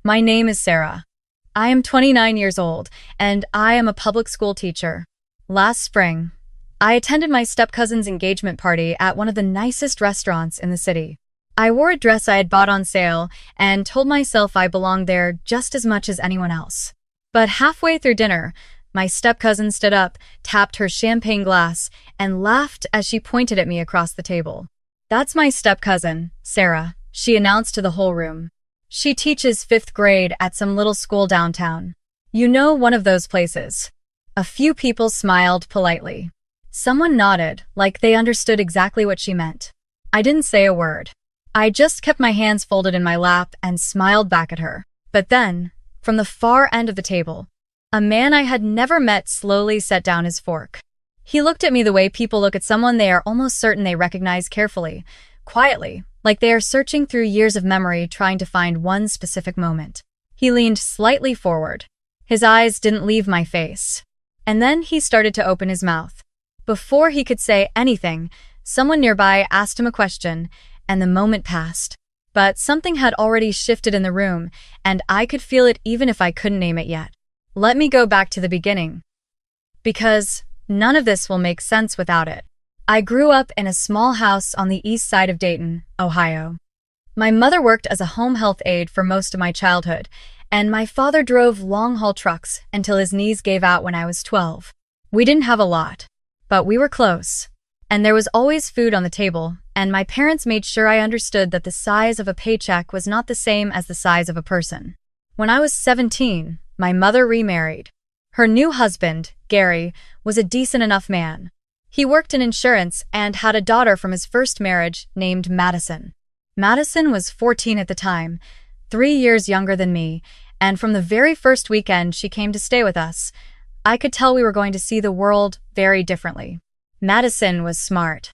My name is Sarah. I am 29 years old, and I am a public school teacher. Last spring, I attended my step-cousin's engagement party at one of the nicest restaurants in the city. I wore a dress I had bought on sale and told myself I belonged there just as much as anyone else. But halfway through dinner, my step-cousin stood up, tapped her champagne glass, and laughed as she pointed at me across the table. "That's my step-cousin, Sarah," she announced to the whole room. "She teaches 5th grade at some little school downtown. You know, one of those places." A few people smiled politely. Someone nodded, like they understood exactly what she meant. I didn't say a word. I just kept my hands folded in my lap and smiled back at her. But then, from the far end of the table, a man I had never met slowly set down his fork. He looked at me the way people look at someone they are almost certain they recognize carefully, quietly, like they are searching through years of memory trying to find one specific moment. He leaned slightly forward. His eyes didn't leave my face. And then he started to open his mouth. Before he could say anything, someone nearby asked him a question, and the moment passed. But something had already shifted in the room, and I could feel it even if I couldn't name it yet. Let me go back to the beginning, because none of this will make sense without it. I grew up in a small house on the east side of Dayton, Ohio. My mother worked as a home health aide for most of my childhood, and my father drove long-haul trucks until his knees gave out when I was 12. We didn't have a lot, but we were close. And there was always food on the table, and my parents made sure I understood that the size of a paycheck was not the same as the size of a person. When I was 17, my mother remarried. Her new husband, Gary, was a decent enough man. He worked in insurance and had a daughter from his first marriage named Madison. Madison was 14 at the time, 3 years younger than me, and from the very first weekend she came to stay with us, I could tell we were going to see the world very differently. Madison was smart.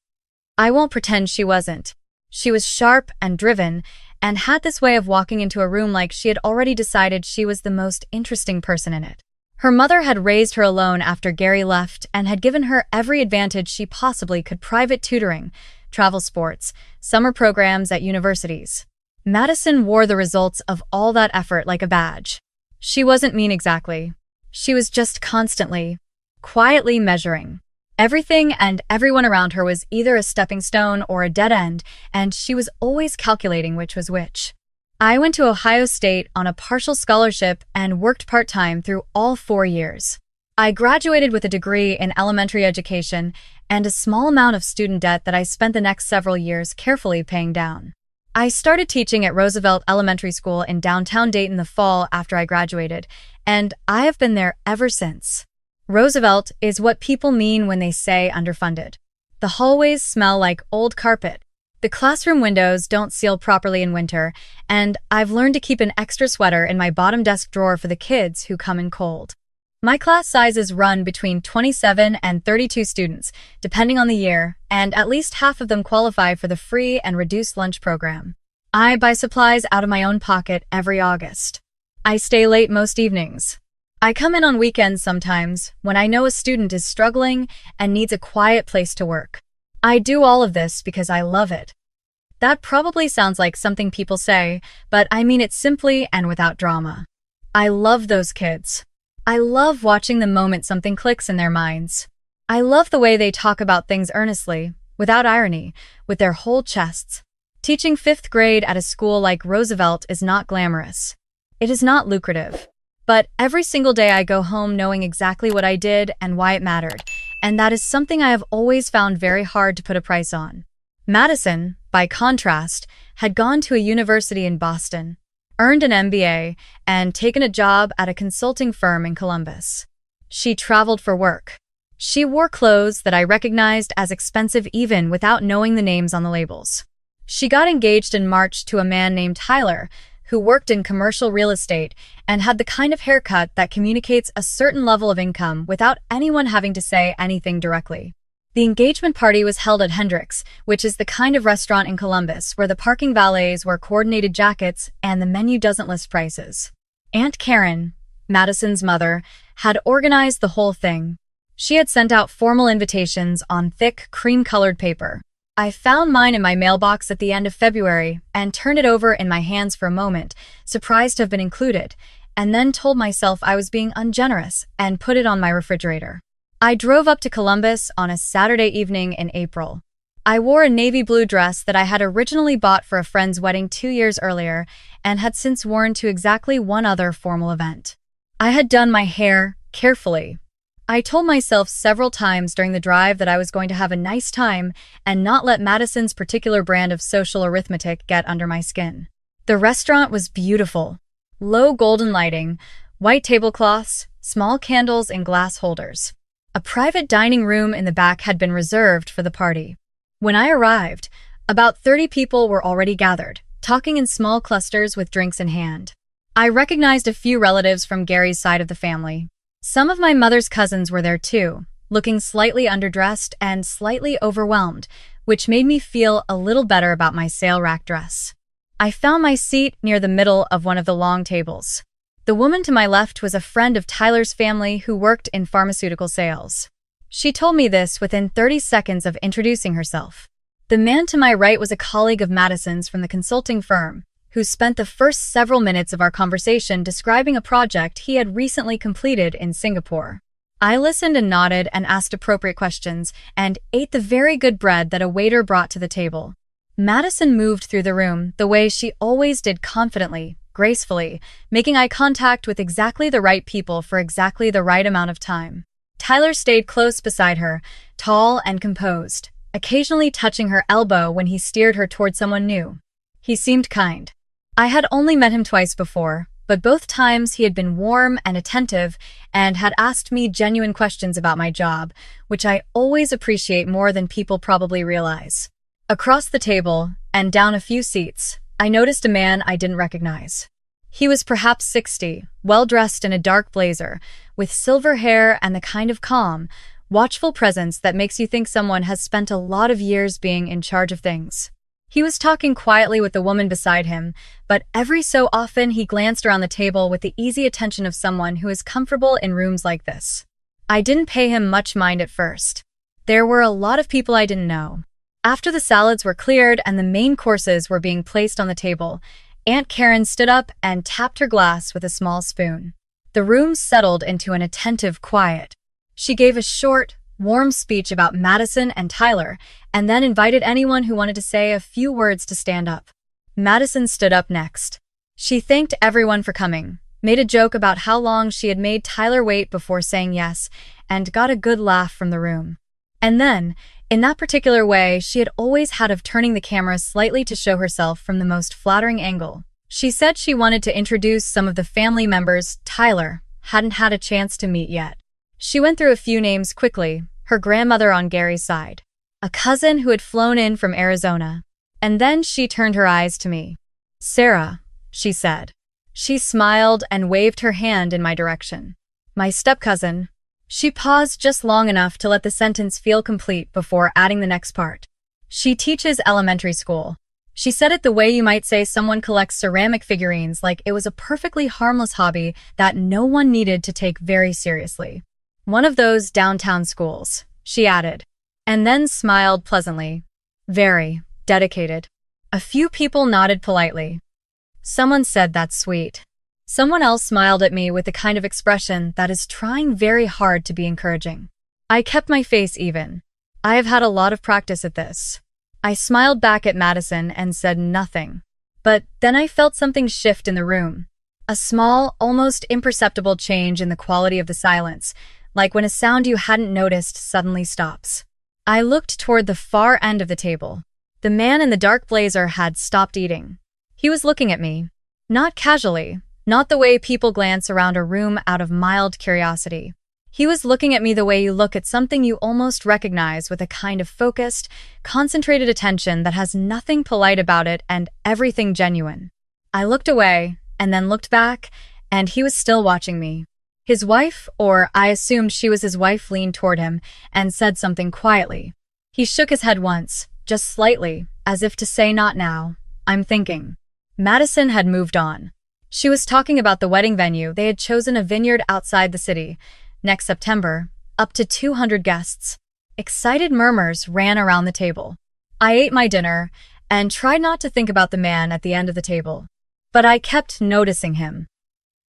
I won't pretend she wasn't. She was sharp and driven, and had this way of walking into a room like she had already decided she was the most interesting person in it. Her mother had raised her alone after Gary left and had given her every advantage she possibly could: private tutoring, travel sports, summer programs at universities. Madison wore the results of all that effort like a badge. She wasn't mean exactly. She was just constantly, quietly measuring. Everything and everyone around her was either a stepping stone or a dead end, and she was always calculating which was which. I went to Ohio State on a partial scholarship and worked part-time through all 4 years. I graduated with a degree in elementary education and a small amount of student debt that I spent the next several years carefully paying down. I started teaching at Roosevelt Elementary School in downtown Dayton the fall after I graduated, and I have been there ever since. Roosevelt is what people mean when they say underfunded. The hallways smell like old carpet. The classroom windows don't seal properly in winter, and I've learned to keep an extra sweater in my bottom desk drawer for the kids who come in cold. My class sizes run between 27 and 32 students, depending on the year, and at least half of them qualify for the free and reduced lunch program. I buy supplies out of my own pocket every August. I stay late most evenings. I come in on weekends sometimes when I know a student is struggling and needs a quiet place to work. I do all of this because I love it. That probably sounds like something people say, but I mean it simply and without drama. I love those kids. I love watching the moment something clicks in their minds. I love the way they talk about things earnestly, without irony, with their whole chests. Teaching 5th grade at a school like Roosevelt is not glamorous. It is not lucrative. But every single day I go home knowing exactly what I did and why it mattered, and that is something I have always found very hard to put a price on. Madison, by contrast, had gone to a university in Boston, earned an MBA, and taken a job at a consulting firm in Columbus. She traveled for work. She wore clothes that I recognized as expensive even without knowing the names on the labels. She got engaged in March to a man named Tyler, who worked in commercial real estate and had the kind of haircut that communicates a certain level of income without anyone having to say anything directly. The engagement party was held at Hendrick's, which is the kind of restaurant in Columbus where the parking valets wear coordinated jackets and the menu doesn't list prices. Aunt Karen, Madison's mother, had organized the whole thing. She had sent out formal invitations on thick, cream-colored paper. I found mine in my mailbox at the end of February and turned it over in my hands for a moment, surprised to have been included, and then told myself I was being ungenerous and put it on my refrigerator. I drove up to Columbus on a Saturday evening in April. I wore a navy blue dress that I had originally bought for a friend's wedding 2 years earlier and had since worn to exactly one other formal event. I had done my hair carefully. I told myself several times during the drive that I was going to have a nice time and not let Madison's particular brand of social arithmetic get under my skin. The restaurant was beautiful. Low golden lighting, white tablecloths, small candles in glass holders. A private dining room in the back had been reserved for the party. When I arrived, about 30 people were already gathered, talking in small clusters with drinks in hand. I recognized a few relatives from Gary's side of the family. Some of my mother's cousins were there too, looking slightly underdressed and slightly overwhelmed, which made me feel a little better about my sale rack dress. I found my seat near the middle of one of the long tables. The woman to my left was a friend of Tyler's family who worked in pharmaceutical sales. She told me this within 30 seconds of introducing herself. The man to my right was a colleague of Madison's from the consulting firm, who spent the first several minutes of our conversation describing a project he had recently completed in Singapore. I listened and nodded and asked appropriate questions and ate the very good bread that a waiter brought to the table. Madison moved through the room the way she always did, confidently, gracefully, making eye contact with exactly the right people for exactly the right amount of time. Tyler stayed close beside her, tall and composed, occasionally touching her elbow when he steered her toward someone new. He seemed kind. I had only met him twice before, but both times he had been warm and attentive and had asked me genuine questions about my job, which I always appreciate more than people probably realize. Across the table, and down a few seats, I noticed a man I didn't recognize. He was perhaps 60, well-dressed in a dark blazer, with silver hair and the kind of calm, watchful presence that makes you think someone has spent a lot of years being in charge of things. He was talking quietly with the woman beside him, but every so often he glanced around the table with the easy attention of someone who is comfortable in rooms like this. I didn't pay him much mind at first. There were a lot of people I didn't know. After the salads were cleared and the main courses were being placed on the table, Aunt Karen stood up and tapped her glass with a small spoon. The room settled into an attentive quiet. She gave a short, warm speech about Madison and Tyler, and then invited anyone who wanted to say a few words to stand up. Madison stood up next. She thanked everyone for coming, made a joke about how long she had made Tyler wait before saying yes, and got a good laugh from the room. And then, in that particular way she had always had of turning the camera slightly to show herself from the most flattering angle, she said she wanted to introduce some of the family members Tyler hadn't had a chance to meet yet. She went through a few names quickly, her grandmother on Gary's side, a cousin who had flown in from Arizona, and then she turned her eyes to me. "Sarah," she said. She smiled and waved her hand in my direction. "My step-cousin." She paused just long enough to let the sentence feel complete before adding the next part. "She teaches elementary school." She said it the way you might say someone collects ceramic figurines, like it was a perfectly harmless hobby that no one needed to take very seriously. "One of those downtown schools," she added, and then smiled pleasantly. "Very dedicated." A few people nodded politely. Someone said, "That's sweet." Someone else smiled at me with the kind of expression that is trying very hard to be encouraging. I kept my face even. I have had a lot of practice at this. I smiled back at Madison and said nothing. But then I felt something shift in the room. A small, almost imperceptible change in the quality of the silence, like when a sound you hadn't noticed suddenly stops. I looked toward the far end of the table. The man in the dark blazer had stopped eating. He was looking at me. Not casually. Not the way people glance around a room out of mild curiosity. He was looking at me the way you look at something you almost recognize, with a kind of focused, concentrated attention that has nothing polite about it and everything genuine. I looked away, and then looked back, and he was still watching me. His wife, or I assumed she was his wife, leaned toward him and said something quietly. He shook his head once, just slightly, as if to say, "Not now. I'm thinking." Madison had moved on. She was talking about the wedding venue. They had chosen a vineyard outside the city. Next September, up to 200 guests. Excited murmurs ran around the table. I ate my dinner and tried not to think about the man at the end of the table. But I kept noticing him.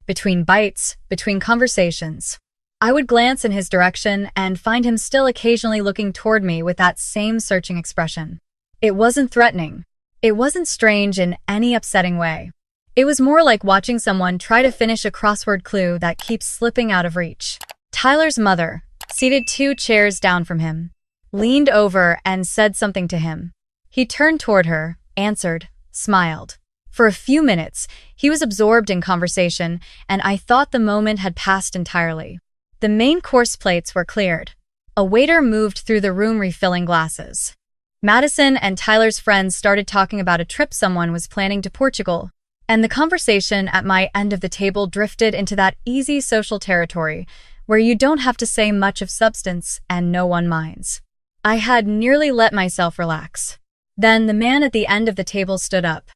Between bites, between conversations. I would glance in his direction and find him still occasionally looking toward me with that same searching expression. It wasn't threatening. It wasn't strange in any upsetting way. It was more like watching someone try to finish a crossword clue that keeps slipping out of reach. Tyler's mother, seated 2 chairs down from him, leaned over and said something to him. He turned toward her, answered, smiled. For a few minutes, he was absorbed in conversation, and I thought the moment had passed entirely. The main course plates were cleared. A waiter moved through the room refilling glasses. Madison and Tyler's friends started talking about a trip someone was planning to Portugal, and the conversation at my end of the table drifted into that easy social territory where you don't have to say much of substance and no one minds. I had nearly let myself relax. Then the man at the end of the table stood up.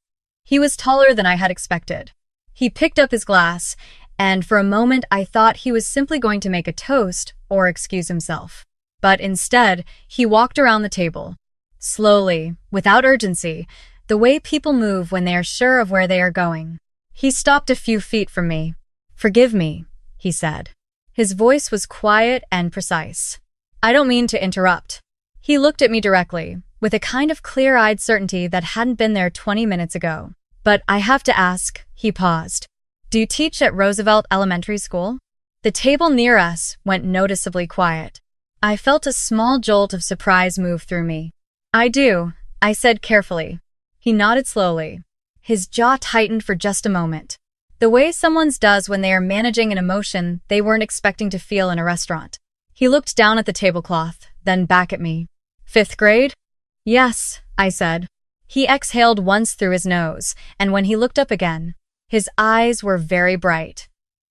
He was taller than I had expected. He picked up his glass, and for a moment I thought he was simply going to make a toast or excuse himself. But instead, he walked around the table. Slowly, without urgency, the way people move when they are sure of where they are going. He stopped a few feet from me. "Forgive me," he said. His voice was quiet and precise. "I don't mean to interrupt." He looked at me directly, with a kind of clear-eyed certainty that hadn't been there 20 minutes ago. "But I have to ask," he paused. "Do you teach at Roosevelt Elementary School?" The table near us went noticeably quiet. I felt a small jolt of surprise move through me. "I do," I said carefully. He nodded slowly. His jaw tightened for just a moment. The way someone's does when they are managing an emotion they weren't expecting to feel in a restaurant. He looked down at the tablecloth, then back at me. "5th grade?" "Yes," I said. He exhaled once through his nose, and when he looked up again, his eyes were very bright.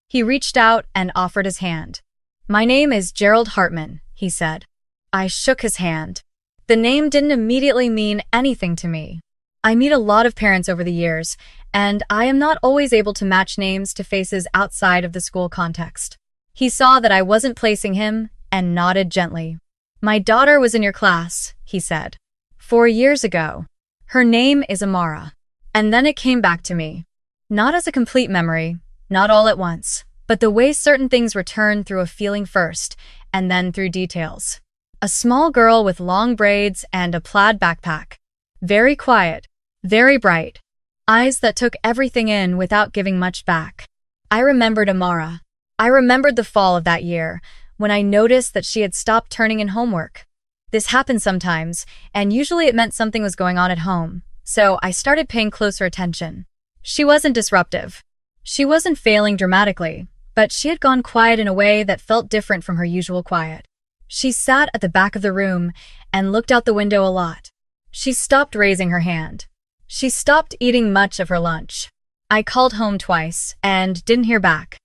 He reached out and offered his hand. "My name is Gerald Hartman," he said. I shook his hand. The name didn't immediately mean anything to me. I meet a lot of parents over the years, and I am not always able to match names to faces outside of the school context. He saw that I wasn't placing him and nodded gently. "My daughter was in your class," he said. 4 years ago. Her name is Amara." And then it came back to me. Not as a complete memory, not all at once, but the way certain things return through a feeling first, and then through details. A small girl with long braids and a plaid backpack. Very quiet, very bright. Eyes that took everything in without giving much back. I remembered Amara. I remembered the fall of that year, when I noticed that she had stopped turning in homework. This happened sometimes, and usually it meant something was going on at home, so I started paying closer attention. She wasn't disruptive. She wasn't failing dramatically, but she had gone quiet in a way that felt different from her usual quiet. She sat at the back of the room and looked out the window a lot. She stopped raising her hand. She stopped eating much of her lunch. I called home twice and didn't hear back.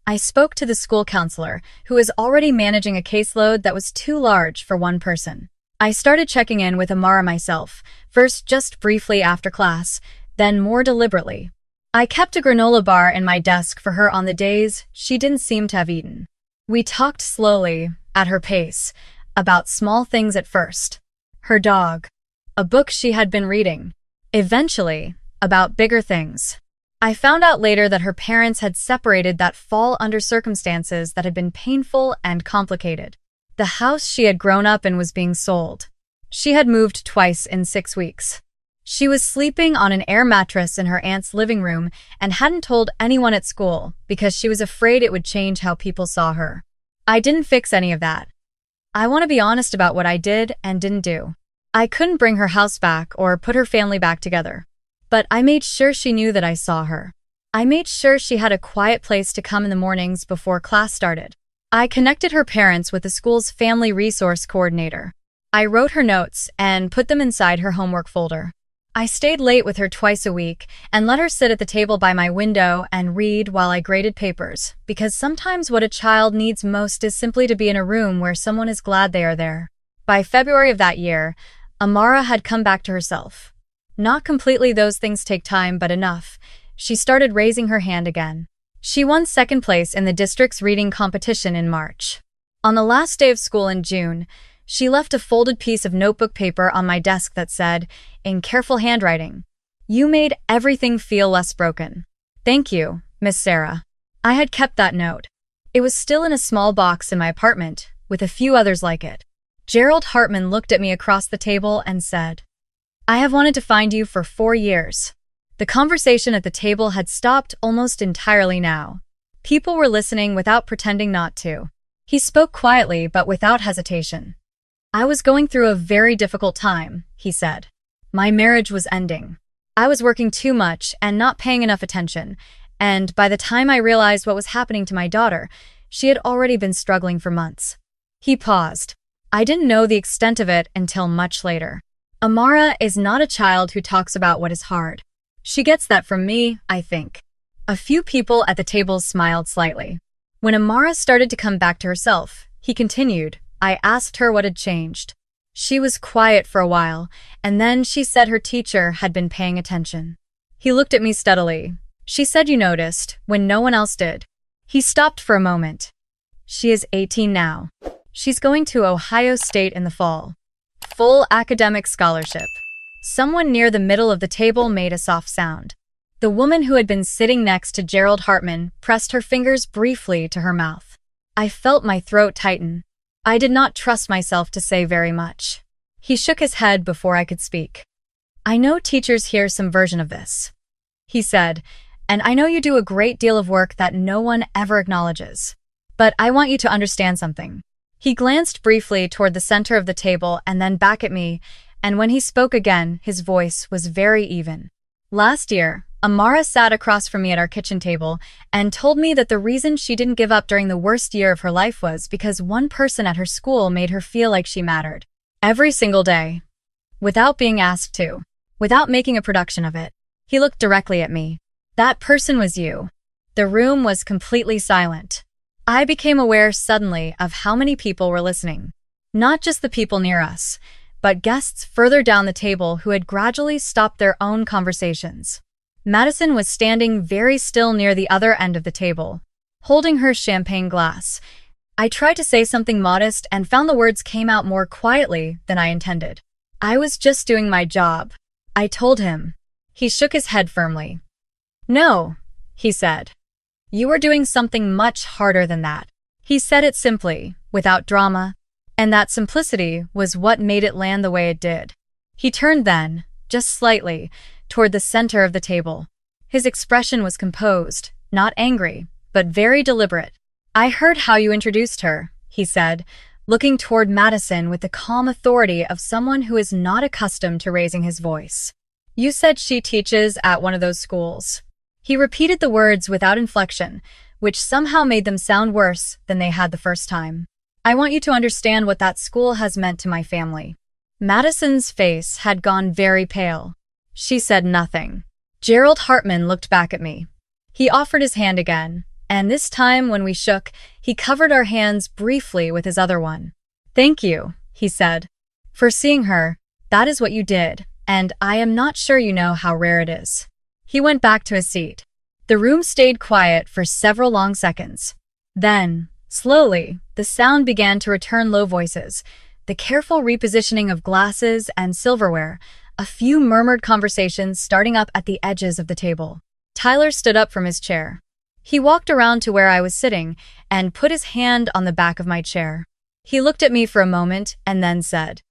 I spoke to the school counselor, who was already managing a caseload that was too large for one person. I started checking in with Amara myself, first just briefly after class, then more deliberately. I kept a granola bar in my desk for her on the days she didn't seem to have eaten. We talked slowly, at her pace, about small things at first. Her dog. A book she had been reading. Eventually, about bigger things. I found out later that her parents had separated that fall under circumstances that had been painful and complicated. The house she had grown up in was being sold. She had moved twice in 6 weeks. She was sleeping on an air mattress in her aunt's living room and hadn't told anyone at school because she was afraid it would change how people saw her. I didn't fix any of that. I want to be honest about what I did and didn't do. I couldn't bring her house back or put her family back together. But I made sure she knew that I saw her. I made sure she had a quiet place to come in the mornings before class started. I connected her parents with the school's family resource coordinator. I wrote her notes and put them inside her homework folder. I stayed late with her twice a week and let her sit at the table by my window and read while I graded papers, because sometimes what a child needs most is simply to be in a room where someone is glad they are there. By February of that year, Amara had come back to herself. Not completely, those things take time, but enough. She started raising her hand again. She won 2nd place in the district's reading competition in March. On the last day of school in June, She left a folded piece of notebook paper on my desk that said, in careful handwriting, "You made everything feel less broken. Thank you, Miss Sarah." I had kept that note. It was still in a small box in my apartment, with a few others like it. Gerald Hartman looked at me across the table and said, "I have wanted to find you for 4 years." The conversation at the table had stopped almost entirely now. People were listening without pretending not to. He spoke quietly but without hesitation. "I was going through a very difficult time," he said. "My marriage was ending. I was working too much and not paying enough attention, and by the time I realized what was happening to my daughter, she had already been struggling for months." He paused. I didn't know the extent of it until much later. Amara is not a child who talks about what is hard. She gets that from me, I think. A few people at the table smiled slightly. When Amara started to come back to herself, he continued, I asked her what had changed. She was quiet for a while, and then she said her teacher had been paying attention. He looked at me steadily. She said you noticed, when no one else did. He stopped for a moment. She is 18 now. She's going to Ohio State in the fall. Full academic scholarship. Someone near the middle of the table made a soft sound. The woman who had been sitting next to Gerald Hartman pressed her fingers briefly to her mouth. I felt my throat tighten. I did not trust myself to say very much. He shook his head before I could speak. I know teachers hear some version of this, he said, and I know you do a great deal of work that no one ever acknowledges. But I want you to understand something. He glanced briefly toward the center of the table and then back at me, and when he spoke again, his voice was very even. Last year, Amara sat across from me at our kitchen table and told me that the reason she didn't give up during the worst year of her life was because one person at her school made her feel like she mattered. Every single day. Without being asked to. Without making a production of it. He looked directly at me. That person was you. The room was completely silent. I became aware suddenly of how many people were listening. Not just the people near us, but guests further down the table who had gradually stopped their own conversations. Madison was standing very still near the other end of the table, holding her champagne glass. I tried to say something modest and found the words came out more quietly than I intended. I was just doing my job, I told him. He shook his head firmly. No, he said. You are doing something much harder than that. He said it simply, without drama, and that simplicity was what made it land the way it did. He turned then, just slightly, toward the center of the table. His expression was composed, not angry, but very deliberate. I heard how you introduced her, he said, looking toward Madison with the calm authority of someone who is not accustomed to raising his voice. You said she teaches at one of those schools. He repeated the words without inflection, which somehow made them sound worse than they had the first time. I want you to understand what that school has meant to my family. Madison's face had gone very pale. She said nothing. Gerald Hartman looked back at me. He offered his hand again, and this time when we shook, he covered our hands briefly with his other one. Thank you, he said. For seeing her, that is what you did, and I am not sure you know how rare it is. He went back to his seat. The room stayed quiet for several long seconds. Then, slowly, the sound began to return low voices, the careful repositioning of glasses and silverware, a few murmured conversations starting up at the edges of the table. Tyler stood up from his chair. He walked around to where I was sitting and put his hand on the back of my chair. He looked at me for a moment and then said,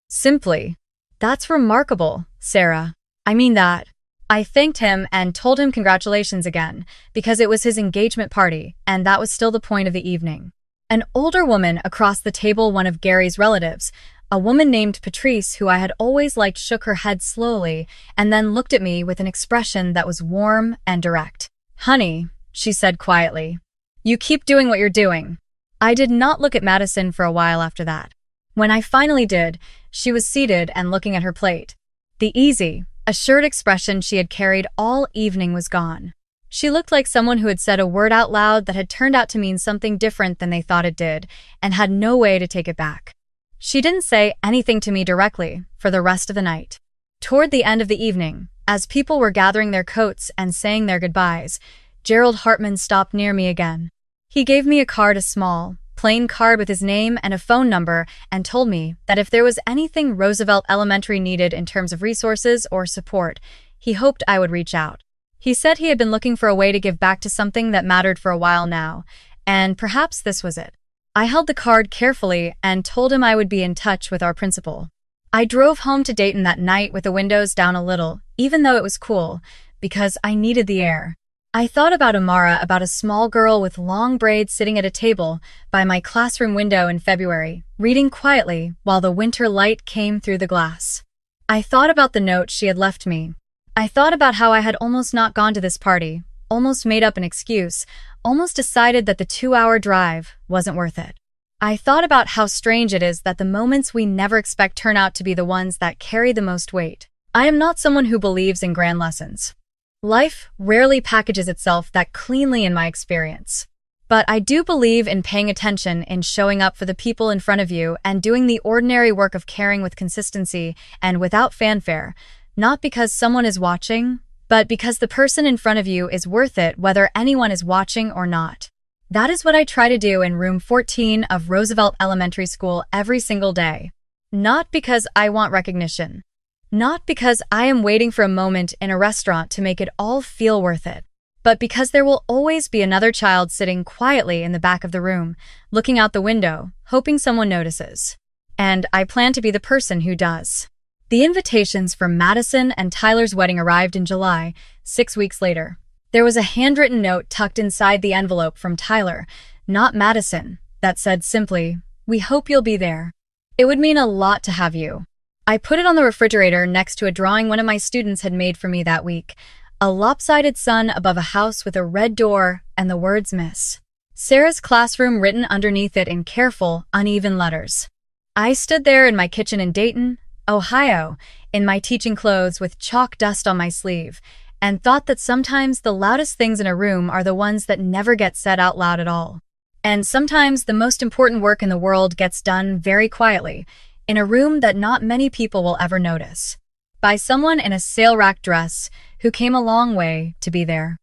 simply, That's remarkable, Sarah. I mean that. I thanked him and told him congratulations again, because it was his engagement party, and that was still the point of the evening. An older woman across the table, one of Gary's relatives, a woman named Patrice, who I had always liked, shook her head slowly and then looked at me with an expression that was warm and direct. Honey, she said quietly, you keep doing what you're doing. I did not look at Madison for a while after that. When I finally did, she was seated and looking at her plate. The easy, assured expression she had carried all evening was gone. She looked like someone who had said a word out loud that had turned out to mean something different than they thought it did, and had no way to take it back. She didn't say anything to me directly for the rest of the night. Toward the end of the evening, as people were gathering their coats and saying their goodbyes, Gerald Hartman stopped near me again. He gave me a card, a small, plain card with his name and a phone number, and told me that if there was anything Roosevelt Elementary needed in terms of resources or support, he hoped I would reach out. He said he had been looking for a way to give back to something that mattered for a while now, and perhaps this was it. I held the card carefully and told him I would be in touch with our principal. I drove home to Dayton that night with the windows down a little, even though it was cool, because I needed the air. I thought about Amara, about a small girl with long braids sitting at a table by my classroom window in February, reading quietly while the winter light came through the glass. I thought about the note she had left me. I thought about how I had almost not gone to this party, almost made up an excuse, almost decided that the 2-hour drive wasn't worth it. I thought about how strange it is that the moments we never expect turn out to be the ones that carry the most weight. I am not someone who believes in grand lessons. Life rarely packages itself that cleanly in my experience. But I do believe in paying attention, in showing up for the people in front of you and doing the ordinary work of caring with consistency and without fanfare, not because someone is watching, but because the person in front of you is worth it whether anyone is watching or not. That is what I try to do in room 14 of Roosevelt Elementary School every single day. Not because I want recognition. Not because I am waiting for a moment in a restaurant to make it all feel worth it, but because there will always be another child sitting quietly in the back of the room, looking out the window, hoping someone notices. And I plan to be the person who does. The invitations for Madison and Tyler's wedding arrived in July, 6 weeks later. There was a handwritten note tucked inside the envelope from Tyler, not Madison, that said simply, "We hope you'll be there. It would mean a lot to have you." I put it on the refrigerator next to a drawing one of my students had made for me that week, a lopsided sun above a house with a red door and the words "Miss Sarah's classroom" written underneath it in careful, uneven letters. I stood there in my kitchen in Dayton, Ohio, in my teaching clothes with chalk dust on my sleeve, and thought that sometimes the loudest things in a room are the ones that never get said out loud at all. And sometimes the most important work in the world gets done very quietly, in a room that not many people will ever notice, by someone in a sale rack dress who came a long way to be there.